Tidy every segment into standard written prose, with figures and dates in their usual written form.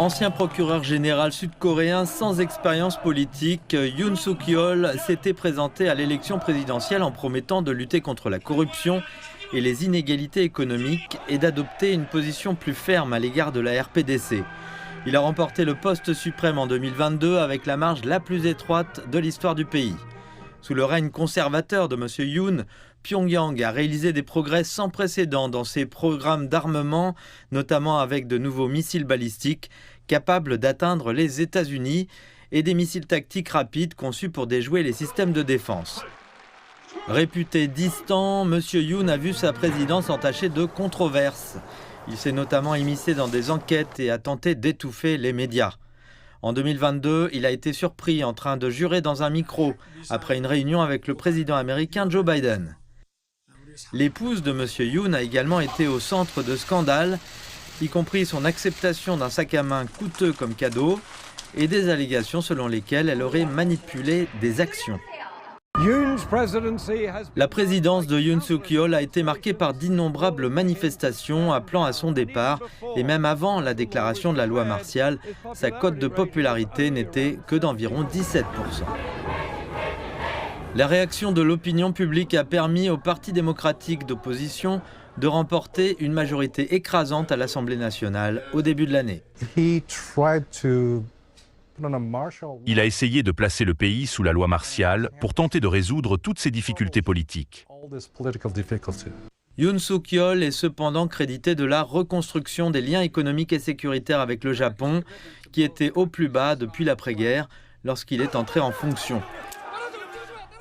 Ancien procureur général sud-coréen sans expérience politique, Yoon Suk-yeol s'était présenté à l'élection présidentielle en promettant de lutter contre la corruption et les inégalités économiques et d'adopter une position plus ferme à l'égard de la RPDC. Il a remporté le poste suprême en 2022 avec la marge la plus étroite de l'histoire du pays. Sous le règne conservateur de M. Yoon, Pyongyang a réalisé des progrès sans précédent dans ses programmes d'armement, notamment avec de nouveaux missiles balistiques capables d'atteindre les États-Unis et des missiles tactiques rapides conçus pour déjouer les systèmes de défense. Réputé distant, M. Yoon a vu sa présidence entachée de controverses. Il s'est notamment immiscé dans des enquêtes et a tenté d'étouffer les médias. En 2022, il a été surpris en train de jurer dans un micro après une réunion avec le président américain Joe Biden. L'épouse de M. Yoon a également été au centre de scandales, y compris son acceptation d'un sac à main coûteux comme cadeau et des allégations selon lesquelles elle aurait manipulé des actions. La présidence de Yoon Suk-yeol a été marquée par d'innombrables manifestations appelant à son départ et même avant la déclaration de la loi martiale, sa cote de popularité n'était que d'environ 17%. La réaction de l'opinion publique a permis au Parti démocratique d'opposition de remporter une majorité écrasante à l'Assemblée nationale au début de l'année. Il a essayé de placer le pays sous la loi martiale pour tenter de résoudre toutes ces difficultés politiques. Yoon Suk-yeol est cependant crédité de la reconstruction des liens économiques et sécuritaires avec le Japon, qui était au plus bas depuis l'après-guerre lorsqu'il est entré en fonction.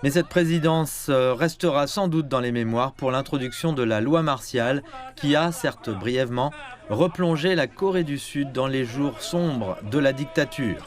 Mais cette présidence restera sans doute dans les mémoires pour l'introduction de la loi martiale qui a, certes brièvement, replongé la Corée du Sud dans les jours sombres de la dictature.